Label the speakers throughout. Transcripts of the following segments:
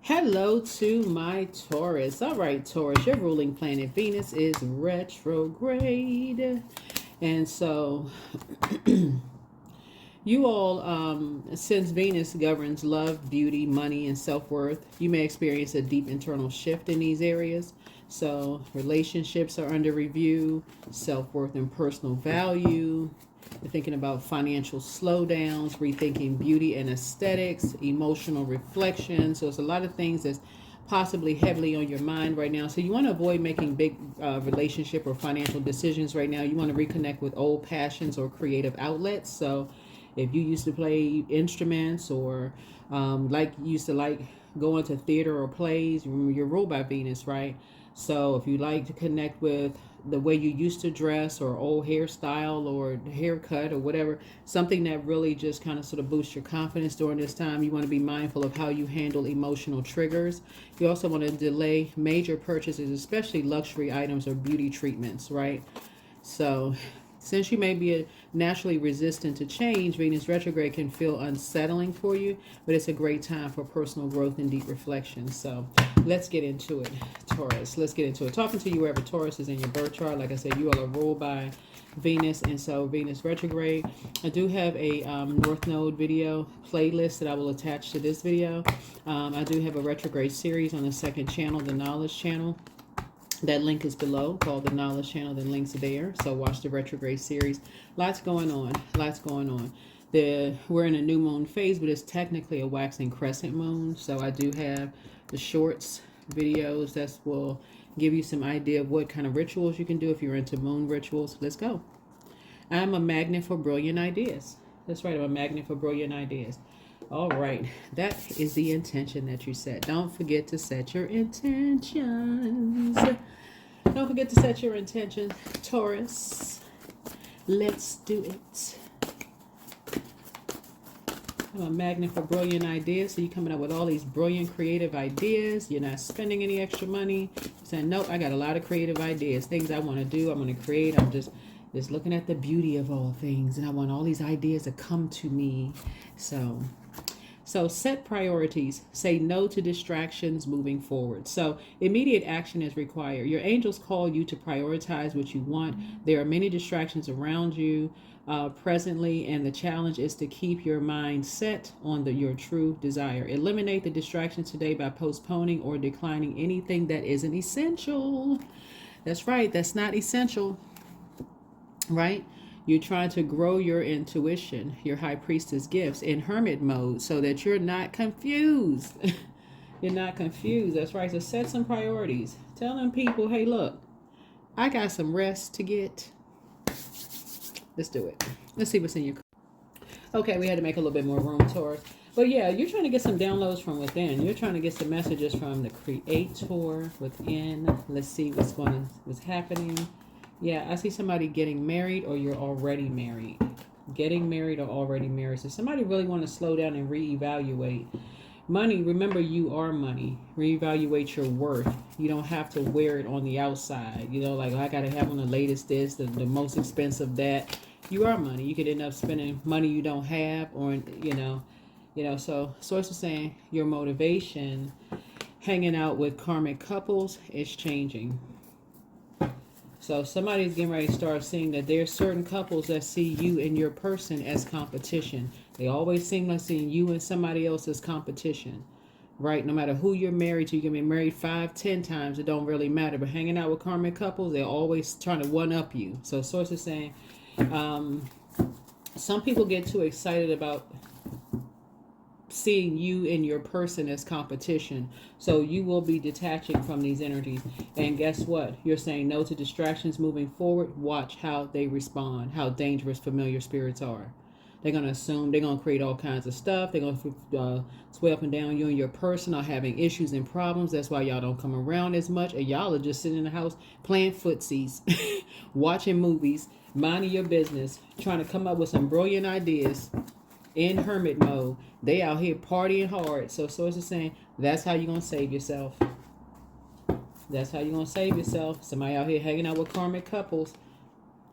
Speaker 1: Hello to my Taurus. All right, Taurus, your ruling planet Venus is retrograde. And so you all, since Venus governs love, beauty, money, and self-worth, you may experience a deep internal shift in these areas. So relationships are under review, self-worth and personal value. You're thinking about financial slowdowns, rethinking beauty and aesthetics, emotional reflection. So it's a lot of things that's possibly heavily on your mind right now. So you want to avoid making big relationship or financial decisions right now. You want to reconnect with old passions or creative outlets. So if you used to play instruments or used to like going to theater or plays, you're ruled by Venus, right? So if you like to connect with the way you used to dress or old hairstyle or haircut or whatever, something that really just kind of sort of boosts your confidence during this time, you want to be mindful of how you handle emotional triggers. You also want to delay major purchases, especially luxury items or beauty treatments, right? So since you may be naturally resistant to change, Venus retrograde can feel unsettling for you, but it's a great time for personal growth and deep reflection. So let's get into it, Taurus. Let's get into it. Talking to you wherever Taurus is in your birth chart. Like I said, you all are ruled by Venus, and so Venus retrograde. I do have a North Node video playlist that I will attach to this video. I do have a retrograde series on the second channel, the Knowledge channel. That link is below, called the Knowledge channel. The link's there. So watch the retrograde series. Lots going on. Lots going on. We're in a new moon phase, but it's technically a waxing crescent moon. So I do have the shorts videos that will give you some idea of what kind of rituals you can do if you're into moon rituals. Let's go. I'm a magnet for brilliant ideas. That's right. I'm a magnet for brilliant ideas. All right. That is the intention that you set. Don't forget to set your intentions. Don't forget to set your intention, Taurus. Let's do it. I'm a magnet for brilliant ideas. So you're coming up with all these brilliant creative ideas. You're not spending any extra money. You're saying, nope, I got a lot of creative ideas. Things I want to do, I'm going to create. I'm just looking at the beauty of all things. And I want all these ideas to come to me. So set priorities. Say no to distractions moving forward. So immediate action is required. Your angels call you to prioritize what you want. There are many distractions around you presently, and the challenge is to keep your mind set on your true desire. Eliminate the distractions today by postponing or declining anything that isn't essential. That's right. That's not essential, right? You're trying to grow your intuition, your high priestess gifts in hermit mode so that you're not confused. You're not confused. That's right. So set some priorities. Tell them people, hey, look, I got some rest to get. Let's do it. Let's see what's in your. Okay, we had to make a little bit more room, Taurus. But yeah, you're trying to get some downloads from within. You're trying to get some messages from the Creator within. Let's see what's happening. Yeah, I see somebody getting married, or you're already married. Getting married or already married. So somebody really want to slow down and reevaluate. Money, remember you are money. Reevaluate your worth. You don't have to wear it on the outside. You know, like I got to have on the latest this, the most expensive that. You are money. You could end up spending money you don't have, or, so source is saying your motivation hanging out with karmic couples is changing. So somebody's getting ready to start seeing that there's certain couples that see you and your person as competition. They always seem like seeing you and somebody else as competition, right? No matter who you're married to, you can be married 5, 10 times. It don't really matter. But hanging out with karmic couples, they're always trying to one-up you. So source is saying some people get too excited about seeing you and your person as competition. So you will be detaching from these energies. And guess what? You're saying no to distractions moving forward. Watch how they respond, how dangerous familiar spirits are. They're going to assume, they're going to create all kinds of stuff. They're going to sway up and down. You and your person are having issues and problems. That's why y'all don't come around as much. And y'all are just sitting in the house playing footsies, watching movies, minding your business, trying to come up with some brilliant ideas. In hermit mode, they out here partying hard. So source is saying that's how you're gonna save yourself. That's how you're gonna save yourself. Somebody out here hanging out with karmic couples,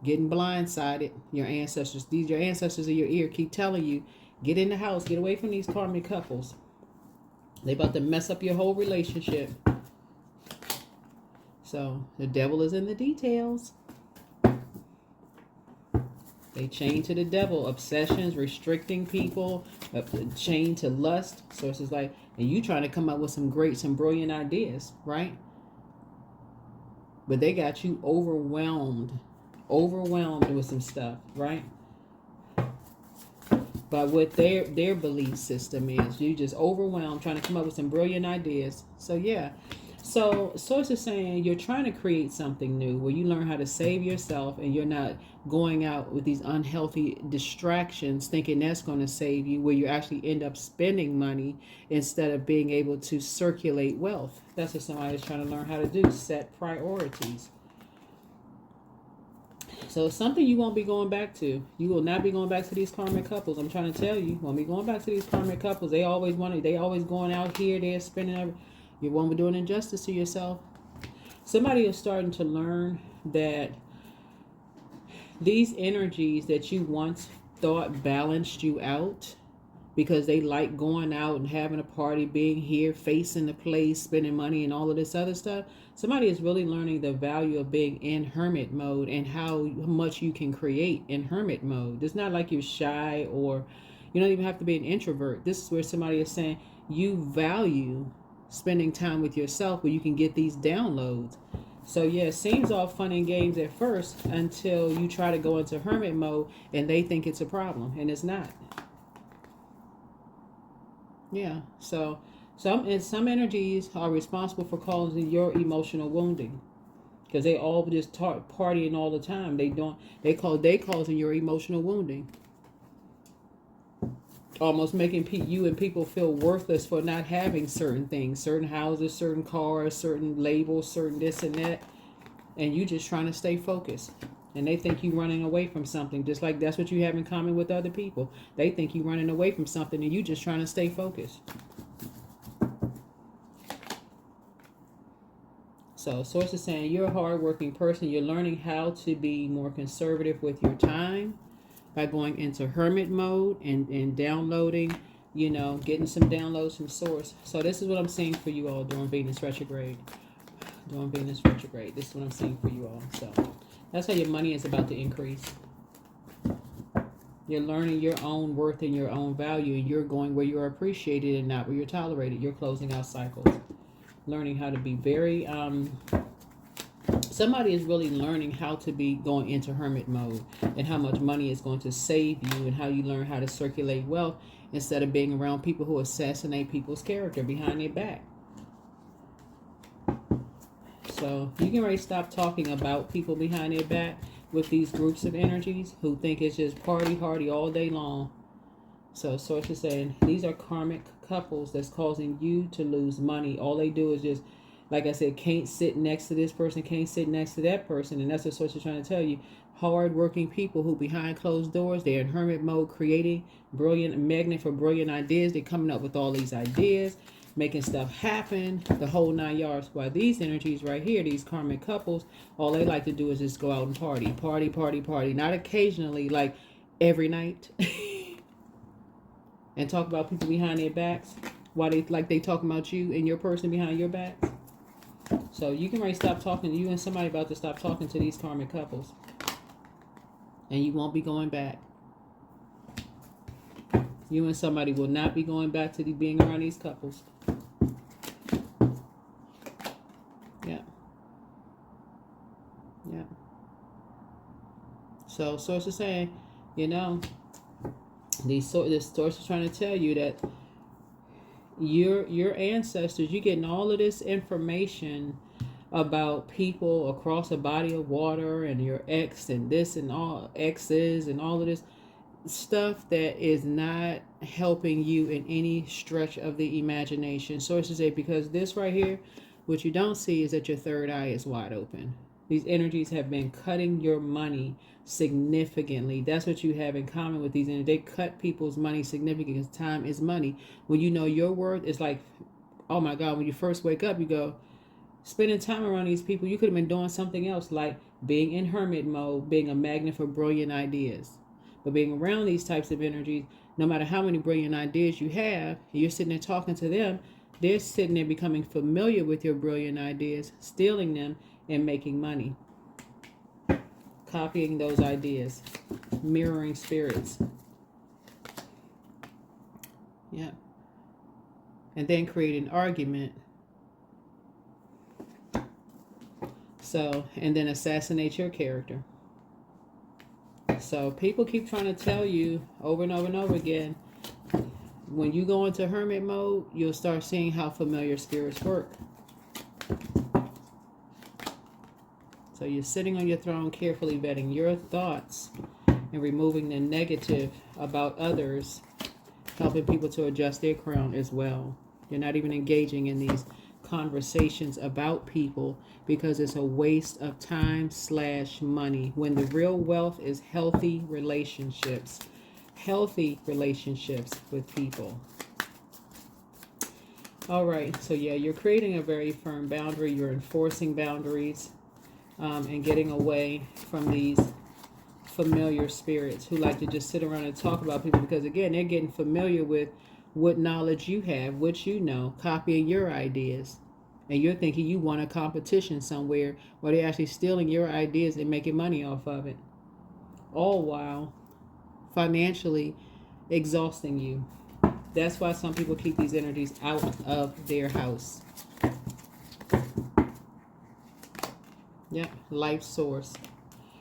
Speaker 1: getting blindsided. Your ancestors in your ear keep telling you, get in the house, get away from these karmic couples. They about to mess up your whole relationship. So the devil is in the details. They chain to the devil, obsessions, restricting people, chain to lust. So it's just like, and you trying to come up with some brilliant ideas, right? But they got you overwhelmed with some stuff, right? But what their belief system is, you just overwhelmed trying to come up with some brilliant ideas. So yeah. So Source is saying you're trying to create something new where you learn how to save yourself and you're not going out with these unhealthy distractions thinking that's going to save you, where you actually end up spending money instead of being able to circulate wealth. That's what somebody is trying to learn how to do, set priorities. So it's something you won't be going back to. You will not be going back to these karmic couples. I'm trying to tell you, won't be going back to these karmic couples. They always going out here, they're spending you won't be doing injustice to yourself. Somebody is starting to learn that these energies that you once thought balanced you out because they like going out and having a party, being here, facing the place, spending money and all of this other stuff. Somebody is really learning the value of being in hermit mode and how much you can create in hermit mode. It's not like you're shy or you don't even have to be an introvert. This is where somebody is saying you value spending time with yourself where you can get these downloads. So yeah, it seems all fun and games at first until you try to go into hermit mode and they think it's a problem, and it's not. Yeah, so some energies are responsible for causing your emotional wounding because they all just partying all the time. They causing your emotional wounding, almost making you and people feel worthless for not having certain things, certain houses, certain cars, certain labels, certain this and that, and you just trying to stay focused. And they think you running away from something, just like that's what you have in common with other people. They think you running away from something and you just trying to stay focused. So Source is saying you're a hardworking person. You're learning how to be more conservative with your time by going into hermit mode and downloading, getting some downloads from Source. So this is what I'm seeing for you all during Venus retrograde. This is what I'm seeing for you all. So that's how your money is about to increase. You're learning your own worth and your own value, and you're going where you're appreciated and not where you're tolerated. You're closing out cycles. Learning how to be very somebody is really learning how to be going into hermit mode and how much money is going to save you and how you learn how to circulate wealth instead of being around people who assassinate people's character behind their back. So you can already stop talking about people behind their back with these groups of energies who think it's just party hardy all day long. So Source is saying these are karmic couples that's causing you to lose money. All they do is just, like I said, can't sit next to this person, can't sit next to that person. And that's what Source is trying to tell you. Hard-working people who behind closed doors, they're in hermit mode, creating magnet for brilliant ideas. They're coming up with all these ideas, making stuff happen, the whole 9 yards. While these energies right here, these karmic couples, all they like to do is just go out and party. Not occasionally, like every night. And talk about people behind their backs while they talking about you and your person behind your backs. So you can already stop talking. You and somebody about to stop talking to these karmic couples. And you won't be going back. You and somebody will not be going back to being around these couples. Yeah. So Source is saying, this Source is trying to tell you that your ancestors, you're getting all of this information about people across a body of water and your ex and this and all exes and all of this stuff that is not helping you in any stretch of the imagination. Sources say because this right here, what you don't see is that your third eye is wide open. These energies have been cutting your money significantly. That's what you have in common with these energies. They cut people's money significantly because time is money. When you know your worth, it's like, oh my God, when you first wake up, you go, spending time around these people, you could have been doing something else, like being in hermit mode, being a magnet for brilliant ideas. But being around these types of energies, no matter how many brilliant ideas you have, you're sitting there talking to them, They're sitting there becoming familiar with your brilliant ideas, stealing them and making money. Copying those ideas, mirroring spirits. Yeah. And then create an argument. So, and then assassinate your character. So people keep trying to tell you over and over and over again, when you go into hermit mode, you'll start seeing how familiar spirits work. So you're sitting on your throne, carefully vetting your thoughts and removing the negative about others, helping people to adjust their crown as well. You're not even engaging in these conversations about people because it's a waste of time / money, when the real wealth is healthy relationships with people. All right, so yeah, you're creating a very firm boundary. You're enforcing boundaries and getting away from these familiar spirits who like to just sit around and talk about people, because again, they're getting familiar with what knowledge you have, what you know, copying your ideas. And you're thinking you won a competition somewhere, where they're actually stealing your ideas and making money off of it. All while financially exhausting you. That's why some people keep these energies out of their house. Yep, life source.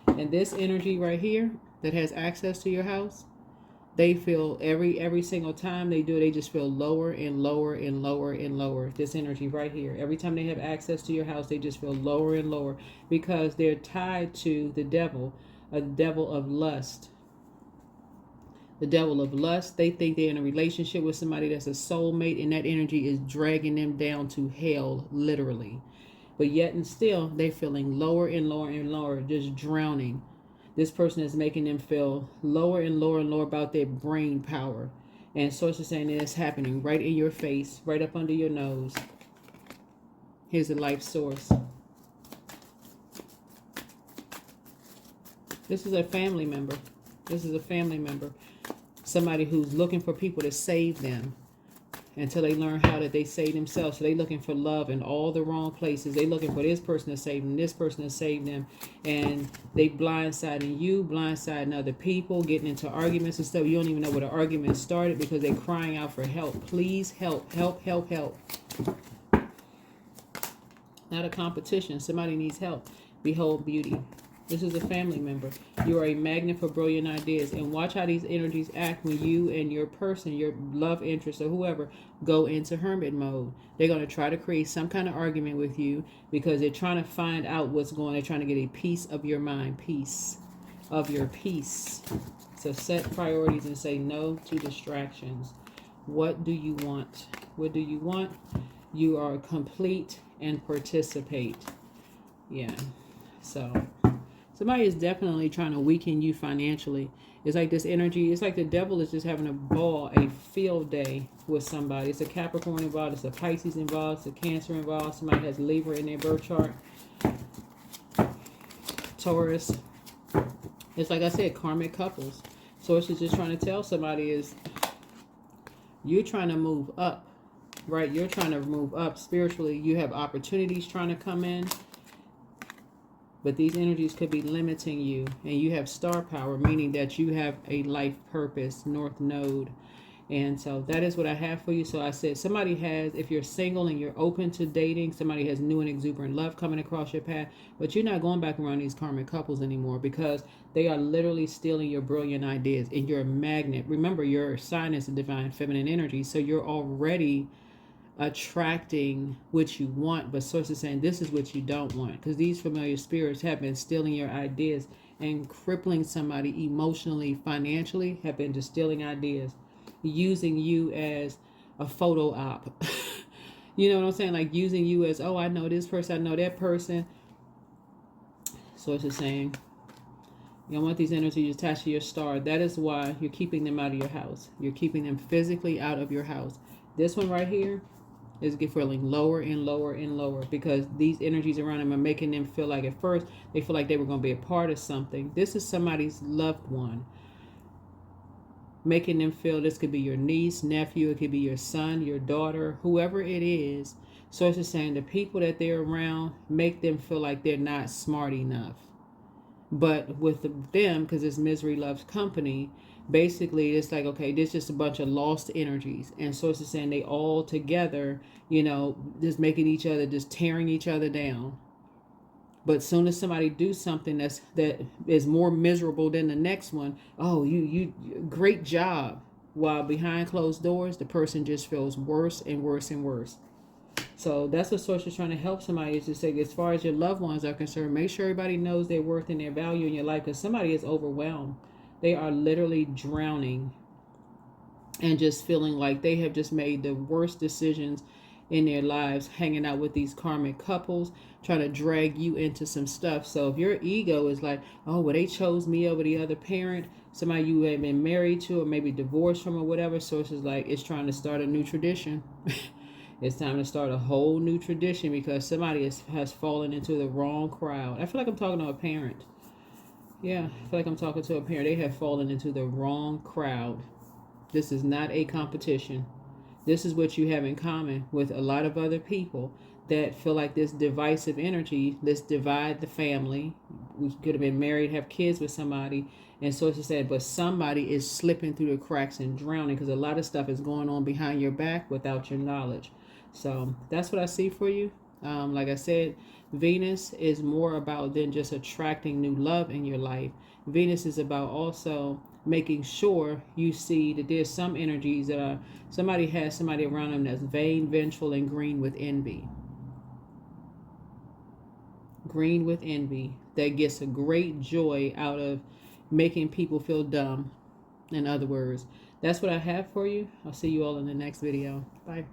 Speaker 1: And this energy right here that has access to your house, they feel every single time they do it, they just feel lower and lower and lower and lower. This energy right here, every time they have access to your house, they just feel lower and lower, because they're tied to the devil, a devil of lust. The devil of lust. They think they're in a relationship with somebody that's a soulmate, and that energy is dragging them down to hell, literally. But yet and still, they're feeling lower and lower and lower, just drowning. This person is making them feel lower and lower and lower about their brain power. And source is saying it's happening right in your face, right up under your nose. Here's the life source. This is a family member. This is a family member. Somebody who's looking for people to save them until they learn how that they save themselves. So they're looking for love in all the wrong places. They're looking for this person to save them, this person to save them. And they blindsiding you, blindsiding other people, getting into arguments and stuff. You don't even know where the argument started because they're crying out for help. Please help, help, help, help. Not a competition. Somebody needs help. Behold beauty. This is a family member. You are a magnet for brilliant ideas. And watch how these energies act when you and your person, your love interest or whoever, go into hermit mode. They're going to try to create some kind of argument with you because they're trying to find out what's going on. They're trying to get a piece of your mind, piece of your peace. So set priorities and say no to distractions. What do you want? What do you want? You are complete and participate. Yeah. So somebody is definitely trying to weaken you financially. It's like this energy, it's like the devil is just having a ball, a field day with somebody. It's a Capricorn involved, it's a Pisces involved, it's a Cancer involved, somebody has Libra in their birth chart. Taurus. It's like I said, karmic couples. So it's just trying to tell somebody is, you're trying to move up, right? You're trying to move up spiritually. You have opportunities trying to come in. But these energies could be limiting you, and you have star power, meaning that you have a life purpose, North Node. And so that is what I have for you. So I said somebody has, if you're single and you're open to dating, somebody has new and exuberant love coming across your path, but you're not going back around these karmic couples anymore because they are literally stealing your brilliant ideas, and you're a magnet. Remember, your sign is a divine feminine energy, so you're already attracting what you want, but source is saying this is what you don't want, because these familiar spirits have been stealing your ideas and crippling somebody emotionally, financially, have been just stealing ideas, using you as a photo op. You know what I'm saying? Like using you as, oh, I know this person, I know that person. Source is saying you don't want these energies attached to your star. That is why you're keeping them out of your house. You're keeping them physically out of your house. This one right here is feeling lower and lower and lower because these energies around them are making them feel like, at first they feel like they were going to be a part of something. This is somebody's loved one. making them feel, this could be your niece, nephew, it could be your son, your daughter, whoever it is. Source is saying the people that they're around make them feel like they're not smart enough. But with them, because it's misery loves company, basically it's like, okay, there's just a bunch of lost energies. And Source is saying they all together, just making each other, just tearing each other down. But soon as somebody do something that is more miserable than the next one, oh, you great job. While behind closed doors, the person just feels worse and worse and worse. So that's what Source is trying to help somebody, is to say, as far as your loved ones are concerned, make sure everybody knows their worth and their value in your life, because somebody is overwhelmed. They are literally drowning and just feeling like they have just made the worst decisions in their lives, hanging out with these karmic couples, trying to drag you into some stuff. So if your ego is like, oh, well, they chose me over the other parent, somebody you have been married to or maybe divorced from or whatever, Source is like, it's trying to start a new tradition. It's time to start a whole new tradition, because somebody has fallen into the wrong crowd. I feel like I'm talking to a parent. Yeah, I feel like I'm talking to a parent. They have fallen into the wrong crowd. This is not a competition. This is what you have in common with a lot of other people that feel like this divisive energy, let's divide the family. We could have been married, have kids with somebody, and so she said, but somebody is slipping through the cracks and drowning, because a lot of stuff is going on behind your back without your knowledge. So that's what I see for you. Like I said, Venus is more about than just attracting new love in your life. Venus is about also making sure you see that there's some energies that are, somebody has somebody around them that's vain, vengeful, and green with envy. Green with envy, that gets a great joy out of making people feel dumb. In other words, that's what I have for you. I'll see you all in the next video. Bye.